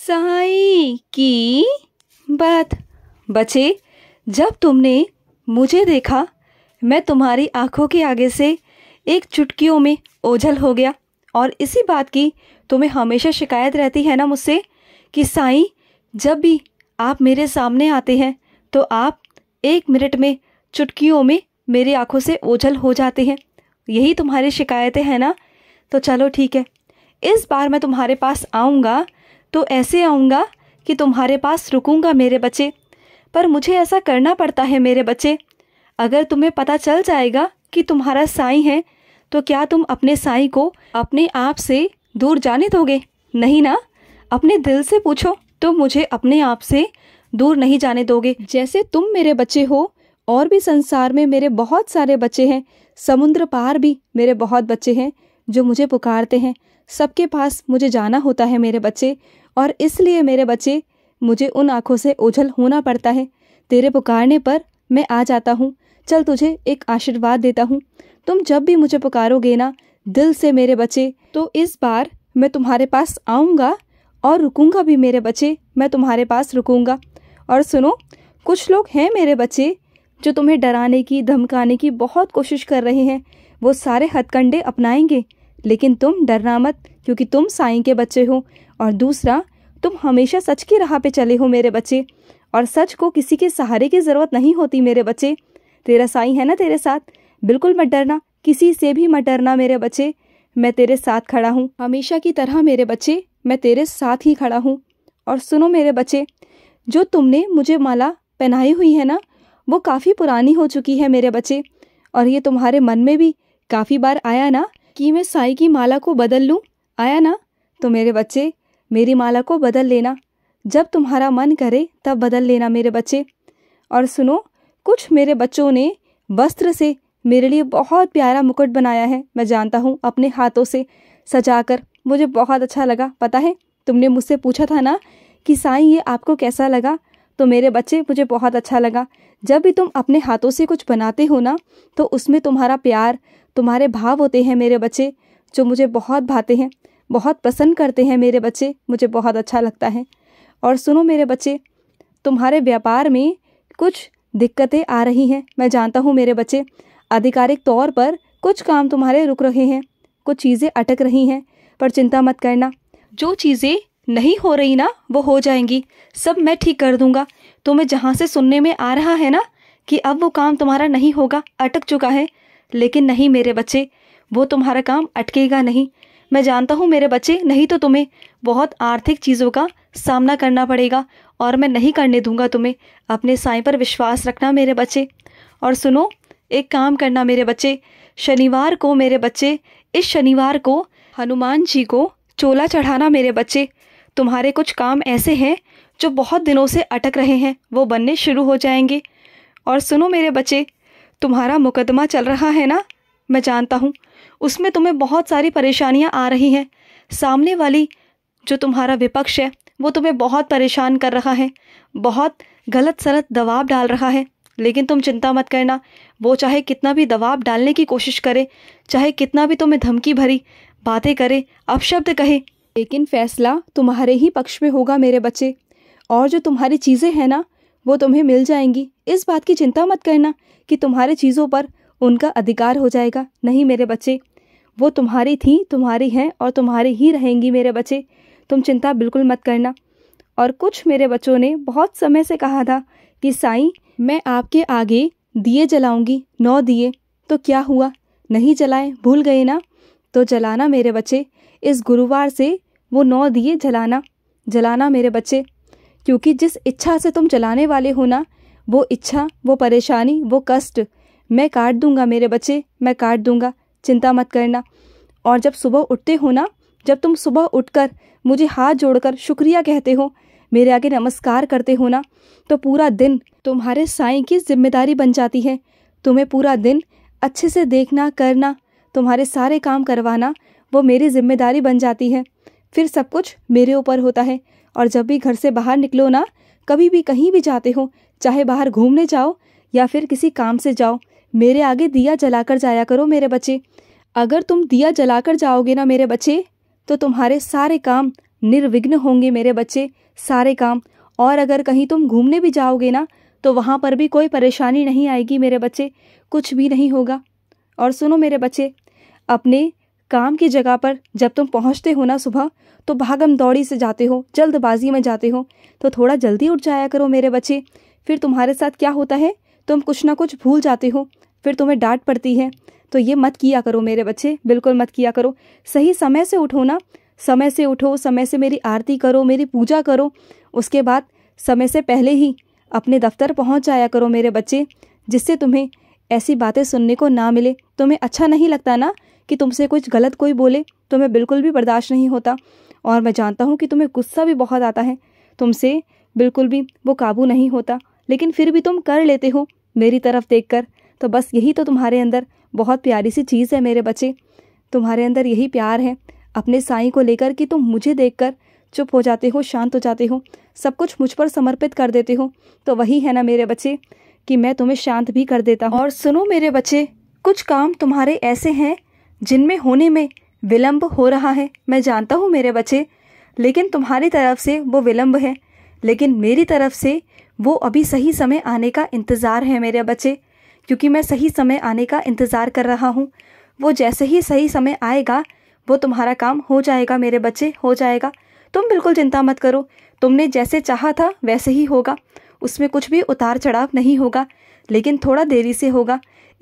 साईं की बात। बच्चे, जब तुमने मुझे देखा, मैं तुम्हारी आंखों के आगे से एक चुटकियों में ओझल हो गया। और इसी बात की तुम्हें हमेशा शिकायत रहती है ना मुझसे कि साईं, जब भी आप मेरे सामने आते हैं तो आप 1 मिनट में चुटकियों में मेरी आंखों से ओझल हो जाते हैं। यही तुम्हारी शिकायतें हैं ना? तो चलो ठीक है, इस बार मैं तुम्हारे पास आऊँगा तो ऐसे आऊँगा कि तुम्हारे पास रुकूंगा मेरे बच्चे। पर मुझे ऐसा करना पड़ता है मेरे बच्चे। अगर तुम्हें पता चल जाएगा कि तुम्हारा साईं है तो क्या तुम अपने साईं को अपने आप से दूर जाने दोगे? नहीं ना? अपने दिल से पूछो, तो मुझे अपने आप से दूर नहीं जाने दोगे। जैसे तुम मेरे बच्चे हो, और भी संसार में मेरे बहुत सारे बच्चे हैं। समुद्र पार भी मेरे बहुत बच्चे हैं जो मुझे पुकारते हैं। सबके पास मुझे जाना होता है मेरे बच्चे, और इसलिए मेरे बच्चे मुझे उन आँखों से ओझल होना पड़ता है। तेरे पुकारने पर मैं आ जाता हूँ। चल, तुझे एक आशीर्वाद देता हूँ। तुम जब भी मुझे पुकारोगे ना दिल से मेरे बच्चे, तो इस बार मैं तुम्हारे पास आऊँगा और रुकूंगा भी मेरे बच्चे। मैं तुम्हारे पास रुकूंगा। और सुनो, कुछ लोग हैं मेरे बच्चे जो तुम्हें डराने की, धमकाने की बहुत कोशिश कर रहे हैं। वो सारे हथकंडे अपनाएंगे, लेकिन तुम डरना मत, क्योंकि तुम साईं के बच्चे हो। और दूसरा, तुम हमेशा सच की राह पे चले हो मेरे बच्चे, और सच को किसी के सहारे की ज़रूरत नहीं होती मेरे बच्चे। तेरा साईं है ना तेरे साथ। बिल्कुल मत डरना, किसी से भी मत डरना मेरे बच्चे। मैं तेरे साथ खड़ा हूँ, हमेशा की तरह मेरे बच्चे। मैं तेरे साथ ही खड़ा हूँ। और सुनो मेरे बच्चे, जो तुमने मुझे माला पहनाई हुई है ना, वो काफ़ी पुरानी हो चुकी है मेरे बच्चे। और ये तुम्हारे मन में भी काफ़ी बार आया ना कि मैं साईं की माला को बदल लूँ? आया ना? तो मेरे बच्चे, मेरी माला को बदल लेना। जब तुम्हारा मन करे तब बदल लेना मेरे बच्चे। और सुनो, कुछ मेरे बच्चों ने वस्त्र से मेरे लिए बहुत प्यारा मुकुट बनाया है। मैं जानता हूँ, अपने हाथों से सजाकर। मुझे बहुत अच्छा लगा। पता है, तुमने मुझसे पूछा था ना कि साईं ये आपको कैसा लगा? तो मेरे बच्चे, मुझे बहुत अच्छा लगा। जब भी तुम अपने हाथों से कुछ बनाते हो ना, तो उसमें तुम्हारा प्यार, तुम्हारे भाव होते हैं मेरे बच्चे, जो मुझे बहुत भाते हैं, बहुत पसंद करते हैं मेरे बच्चे। मुझे बहुत अच्छा लगता है। और सुनो मेरे बच्चे, तुम्हारे व्यापार में कुछ दिक्कतें आ रही हैं। मैं जानता हूँ मेरे बच्चे, आधिकारिक तौर पर कुछ काम तुम्हारे रुक रहे हैं, कुछ चीज़ें अटक रही हैं। पर चिंता मत करना, जो चीज़ें नहीं हो रही ना वो हो जाएंगी। सब मैं ठीक कर दूंगा। तुम्हें जहाँ से सुनने में आ रहा है ना कि अब वो काम तुम्हारा नहीं होगा, अटक चुका है, लेकिन नहीं मेरे बच्चे, वो तुम्हारा काम अटकेगा नहीं। मैं जानता हूँ मेरे बच्चे, नहीं तो तुम्हें बहुत आर्थिक चीज़ों का सामना करना पड़ेगा, और मैं नहीं करने दूंगा तुम्हें। अपने साईं पर विश्वास रखना मेरे बच्चे। और सुनो, एक काम करना मेरे बच्चे, शनिवार को मेरे बच्चे, इस शनिवार को हनुमान जी को चोला चढ़ाना मेरे बच्चे। तुम्हारे कुछ काम ऐसे हैं जो बहुत दिनों से अटक रहे हैं, वो बनने शुरू हो जाएंगे। और सुनो मेरे बच्चे, तुम्हारा मुकदमा चल रहा है ना, मैं जानता हूँ, उसमें तुम्हें बहुत सारी परेशानियाँ आ रही हैं। सामने वाली जो तुम्हारा विपक्ष है वो तुम्हें बहुत परेशान कर रहा है, बहुत गलत सलत दबाव डाल रहा है। लेकिन तुम चिंता मत करना, वो चाहे कितना भी दबाव डालने की कोशिश करे, चाहे कितना भी तुम्हें धमकी भरी बातें करे, अपशब्द कहे, लेकिन फैसला तुम्हारे ही पक्ष में होगा मेरे बच्चे। और जो तुम्हारी चीज़ें हैं ना, वो तुम्हें मिल जाएंगी। इस बात की चिंता मत करना कि तुम्हारी चीज़ों पर उनका अधिकार हो जाएगा। नहीं मेरे बच्चे, वो तुम्हारी थी, तुम्हारी हैं और तुम्हारी ही रहेंगी मेरे बच्चे। तुम चिंता बिल्कुल मत करना। और कुछ मेरे बच्चों ने बहुत समय से कहा था कि साईं, मैं आपके आगे दिए जलाऊंगी, 9 दिए। तो क्या हुआ, नहीं जलाए? भूल गए ना? तो जलाना मेरे बच्चे, इस गुरुवार से वो 9 दिए जलाना मेरे बच्चे। क्योंकि जिस इच्छा से तुम जलाने वाले हो ना, वो इच्छा, वो परेशानी, वो कष्ट मैं काट दूंगा मेरे बच्चे, मैं काट दूंगा। चिंता मत करना। और जब सुबह उठते हो ना, जब तुम सुबह उठकर मुझे हाथ जोड़कर शुक्रिया कहते हो, मेरे आगे नमस्कार करते हो ना, तो पूरा दिन तुम्हारे साईं की जिम्मेदारी बन जाती है। तुम्हें पूरा दिन अच्छे से देखना, करना, तुम्हारे सारे काम करवाना, वो मेरी जिम्मेदारी बन जाती है। फिर सब कुछ मेरे ऊपर होता है। और जब भी घर से बाहर निकलो ना, कभी भी कहीं भी जाते हो, चाहे बाहर घूमने जाओ या फिर किसी काम से जाओ, मेरे आगे दिया जलाकर जाया करो मेरे बच्चे। अगर तुम दिया जलाकर जाओगे ना मेरे बच्चे, तो तुम्हारे सारे काम निर्विघ्न होंगे मेरे बच्चे सारे काम। और अगर कहीं तुम घूमने भी जाओगे ना तो वहाँ पर भी कोई परेशानी नहीं आएगी मेरे बच्चे, कुछ भी नहीं होगा। और सुनो मेरे बच्चे, अपने काम की जगह पर जब तुम पहुँचते हो ना सुबह, तो भागम दौड़ी से जाते हो, जल्दबाजी में जाते हो, तो थोड़ा जल्दी उठ जाया करो मेरे बच्चे। फिर तुम्हारे साथ क्या होता है, तुम कुछ ना कुछ भूल जाते हो, फिर तुम्हें डांट पड़ती है। तो ये मत किया करो मेरे बच्चे, बिल्कुल मत किया करो। सही समय से उठो ना, समय से उठो, समय से मेरी आरती करो, मेरी पूजा करो। उसके बाद समय से पहले ही अपने दफ्तर पहुंच जाया करो मेरे बच्चे, जिससे तुम्हें ऐसी बातें सुनने को ना मिले। तुम्हें अच्छा नहीं लगता ना कि तुमसे कुछ गलत कोई बोले, तुम्हें बिल्कुल भी बर्दाश्त नहीं होता। और मैं जानता हूँ कि तुम्हें गुस्सा भी बहुत आता है, तुमसे बिल्कुल भी वो काबू नहीं होता, लेकिन फिर भी तुम कर लेते हो मेरी तरफ देखकर। तो बस यही तो तुम्हारे अंदर बहुत प्यारी सी चीज़ है मेरे बच्चे, तुम्हारे अंदर यही प्यार है अपने साईं को लेकर कि तुम मुझे देखकर चुप हो जाते हो, शांत हो जाते हो, सब कुछ मुझ पर समर्पित कर देते हो। तो वही है ना मेरे बच्चे कि मैं तुम्हें शांत भी कर देता हूँ। और सुनो मेरे बच्चे, कुछ काम तुम्हारे ऐसे हैं जिनमें होने में विलंब हो रहा है, मैं जानता हूँ मेरे बच्चे, लेकिन तुम्हारी तरफ से वो विलंब है, लेकिन मेरी तरफ से वो अभी सही समय आने का इंतज़ार है मेरे बच्चे, क्योंकि मैं सही समय आने का इंतज़ार कर रहा हूँ। वो जैसे ही सही समय आएगा वो तुम्हारा काम हो जाएगा मेरे बच्चे, हो जाएगा। तुम बिल्कुल चिंता मत करो, तुमने जैसे चाहा था वैसे ही होगा, उसमें कुछ भी उतार चढ़ाव नहीं होगा, लेकिन थोड़ा देरी से होगा।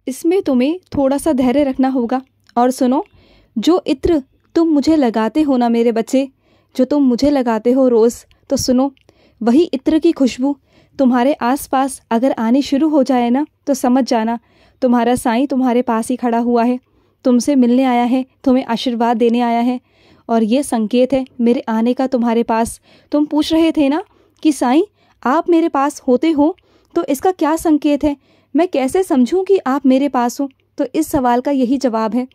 इसमें तुम्हें थोड़ा सा धैर्य रखना होगा। और सुनो, जो इत्र तुम मुझे लगाते हो ना मेरे बच्चे, जो तुम मुझे लगाते हो रोज़, तो सुनो, वही इत्र की खुशबू तुम्हारे आसपास अगर आनी शुरू हो जाए ना तो समझ जाना तुम्हारा साईं तुम्हारे पास ही खड़ा हुआ है, तुमसे मिलने आया है, तुम्हें आशीर्वाद देने आया है। और ये संकेत है मेरे आने का तुम्हारे पास। तुम पूछ रहे थे ना कि साईं आप मेरे पास होते हो तो इसका क्या संकेत है, मैं कैसे समझूं कि आप मेरे पास हो? तो इस सवाल का यही जवाब है,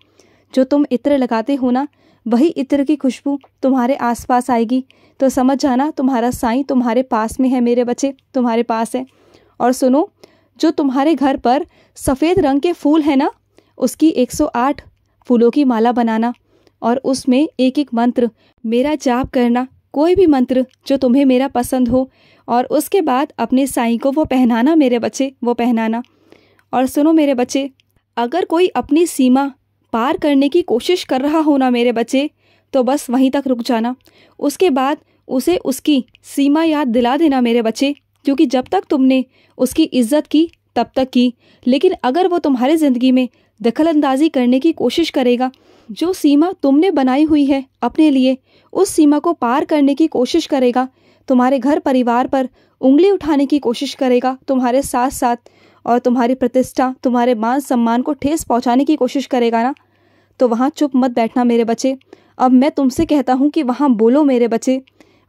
जो तुम इत्र लगाते हो ना वही इत्र की खुशबू तुम्हारे आसपास आएगी, तो समझ जाना तुम्हारा साईं तुम्हारे पास में है मेरे बच्चे, तुम्हारे पास है। और सुनो, जो तुम्हारे घर पर सफ़ेद रंग के फूल है ना, उसकी 108 फूलों की माला बनाना और उसमें एक एक मंत्र मेरा जाप करना, कोई भी मंत्र जो तुम्हें मेरा पसंद हो, और उसके बाद अपने साईं को वो पहनाना मेरे बच्चे, वो पहनाना। और सुनो मेरे बच्चे, अगर कोई अपनी सीमा पार करने की कोशिश कर रहा हो ना मेरे बच्चे, तो बस वहीं तक रुक जाना, उसके बाद उसे उसकी सीमा याद दिला देना मेरे बच्चे, क्योंकि जब तक तुमने उसकी इज्जत की तब तक की, लेकिन अगर वो तुम्हारी ज़िंदगी में दखलंदाजी करने की कोशिश करेगा, जो सीमा तुमने बनाई हुई है अपने लिए, उस सीमा को पार करने की कोशिश करेगा, तुम्हारे घर परिवार पर उंगली उठाने की कोशिश करेगा तुम्हारे साथ साथ, और तुम्हारी प्रतिष्ठा, तुम्हारे मान सम्मान को ठेस पहुंचाने की कोशिश करेगा ना, तो वहाँ चुप मत बैठना मेरे बच्चे। अब मैं तुमसे कहता हूँ कि वहाँ बोलो मेरे बच्चे,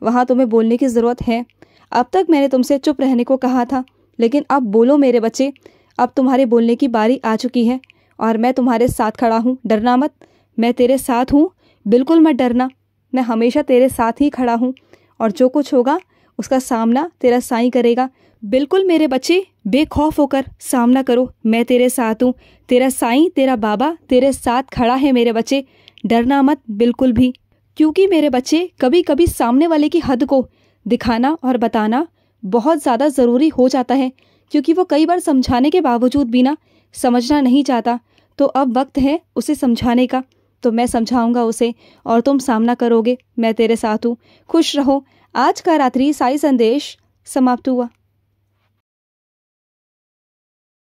वहाँ तुम्हें बोलने की ज़रूरत है। अब तक मैंने तुमसे चुप रहने को कहा था, लेकिन अब बोलो मेरे बच्चे, अब तुम्हारे बोलने की बारी आ चुकी है, और मैं तुम्हारे साथ खड़ा हूँ, डरना मत, मैं तेरे साथ हूँ, बिल्कुल मत डरना, मैं हमेशा तेरे साथ ही खड़ा हूँ, और जो कुछ होगा उसका सामना तेरा साईं करेगा। बिल्कुल मेरे बच्चे बेखौफ होकर सामना करो, मैं तेरे साथ हूँ, तेरा साईं, तेरा बाबा तेरे साथ खड़ा है मेरे बच्चे, डरना मत बिल्कुल भी। क्योंकि मेरे बच्चे कभी कभी सामने वाले की हद को दिखाना और बताना बहुत ज़्यादा ज़रूरी हो जाता है, क्योंकि वो कई बार समझाने के बावजूद भी ना समझना नहीं चाहता। तो अब वक्त है उसे समझाने का, तो मैं समझाऊंगा उसे और तुम सामना करोगे, मैं तेरे साथ हूँ। खुश रहो। आज का रात्रि साई संदेश समाप्त हुआ।